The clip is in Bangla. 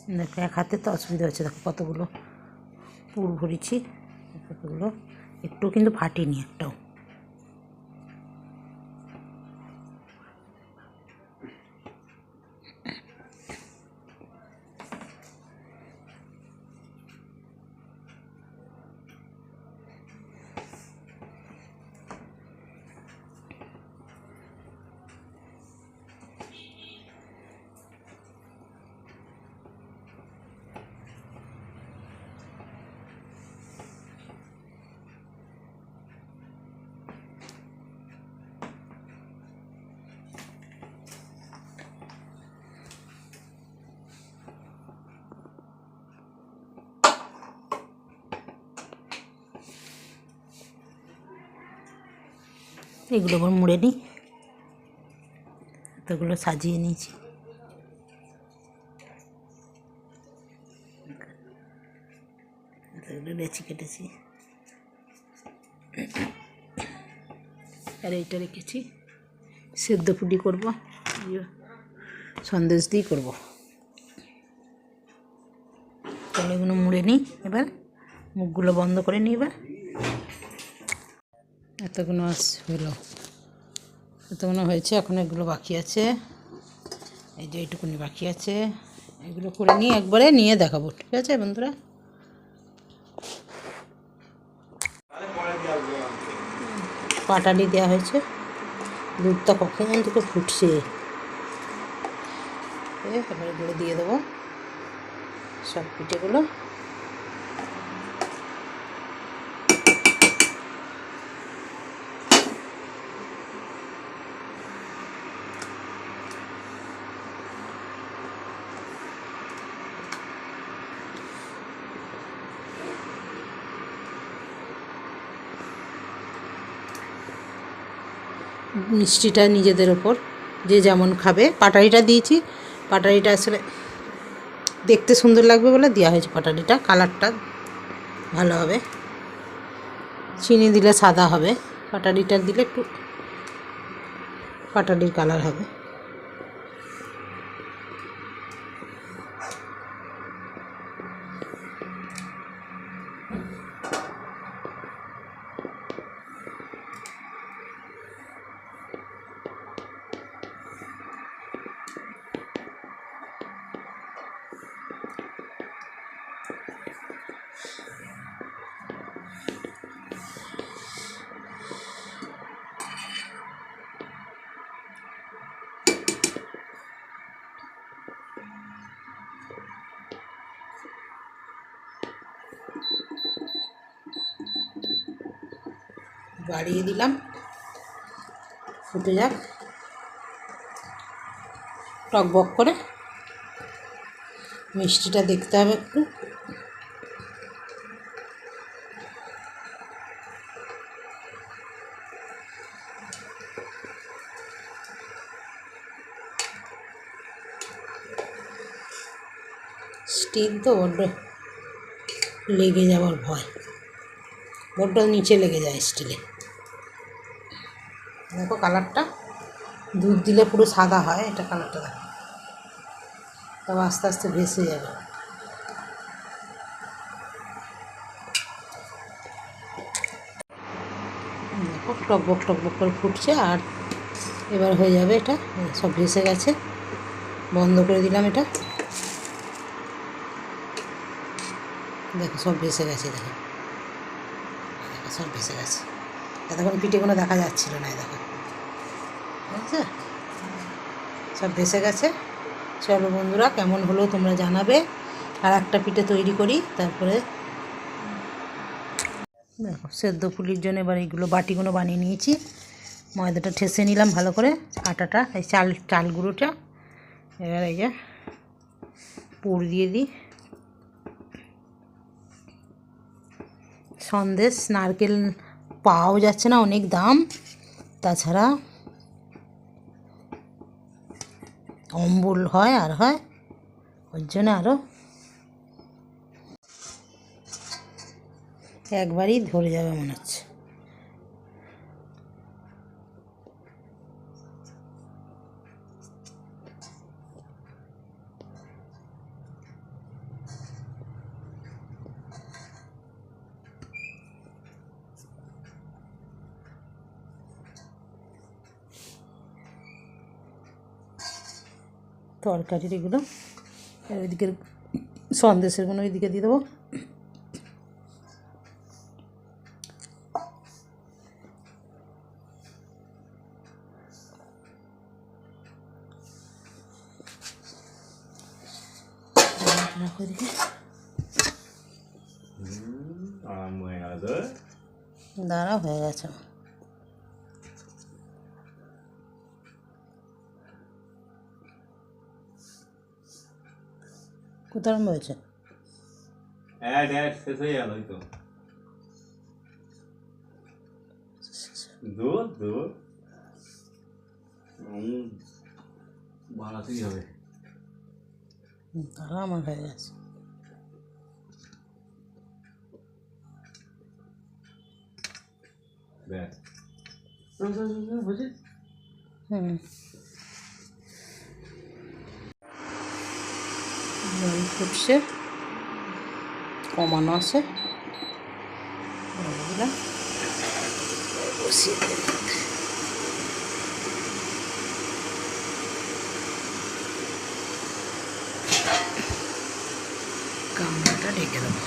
দেখো এক হাতে তো অসুবিধা হচ্ছে, দেখো কতগুলো পুর ভরেছি, কতগুলো একটু কিন্তু ফাটেনি একটাও। এগুলো আবার মুড়ে নিই, এতগুলো সাজিয়ে নিয়েছি। এতগুলো লেচি কেটেছি, আর এইটা রেখেছি সেদ্ধ পুলি করবো, সন্দেশ দিয়ে করবো। তাহলে এগুলো মুড়ে নিই, এবার মুখগুলো বন্ধ করে নিই। এবার এতগুলো হলো, এতগুলো হয়েছে, এখন এগুলো বাকি আছে, এই যে এইটুকুনি বাকি আছে। এগুলো করে নিয়ে একবারে নিয়ে দেখাবো, ঠিক আছে বন্ধুরা? পাটালি দেওয়া হয়েছে, দুধটা কখন থেকে ফুটছে। এবার এগুলো দিয়ে দেবো সব পিঠেগুলো। মিষ্টিটা নিজেদের ওপর, যে যেমন খাবে। পাটালিটা দিয়েছি, পাটালিটা আসলে দেখতে সুন্দর লাগবে বলে দেওয়া হয়েছে। পাটালিটা কালারটা ভালো হবে, চিনি দিলে সাদা হবে, পাটালিটা দিলে একটু পাটালির কালার হবে। বাড়িয়ে দিলাম, ফুটে যাক টকবক করে। মিষ্টিটা দেখতে হবে একটু, স্টিল তো বড্ড লেগে যাওয়ার ভয়, বড্ড নিচে লেগে যায় স্টিলে। দেখো কালারটা, দুধ দিলে পুরো সাদা হয়, এটা কালারটা দেখো, তবে আস্তে আস্তে ভেসে যাবে। দেখো টকবক টকবক করে ফুটছে, আর এবার হয়ে যাবে এটা, সব ভেসে গেছে। বন্ধ করে দিলাম এটা, দেখো সব ভেসে গেছে, দেখো দেখো সব ভেসে গেছে। এতক্ষণ পিঠে কোনো দেখা যাচ্ছিল না, দেখো বুঝছে, সব ভেসে গেছে। চলো বন্ধুরা, কেমন হলো তোমরা জানাবে। আর একটা পিঠে তৈরি করি, তারপরে দেখো সেদ্ধ পুলির জন্য এবার এইগুলো বাটিগুলো বানিয়ে নিয়েছি। ময়দাটা ঠেসে নিলাম ভালো করে, আটাটা, এই চাল গুঁড়োটা। এবার এই যে পুর দিয়ে দিই, সন্দেশ নারকেল পাওয়া যাচ্ছে না, অনেক দাম। তাছাড়া অম্বল হয়, আর হয় ওর জন্য আরও একবারই ধরে যাবে মনে হচ্ছে। তরকারির এগুলো, ওইদিকের সন্দেশেরগুলো ওইদিকে দিয়ে দেবো। রাখো এদিকে। দাঁড়া, হয়ে গেছে। কোথায় আরম্ভ হয়েছে? শেষ হয়ে গেল তো। দুধ দুধ বাড়াতেই হবে। তাহলে আমার হয়ে গেছে। ব্যাস জল ফুটছে, কমানো আছে, দিলাম, বসিয়ে দিলাম। গামলাটা ঢেকে দেবো।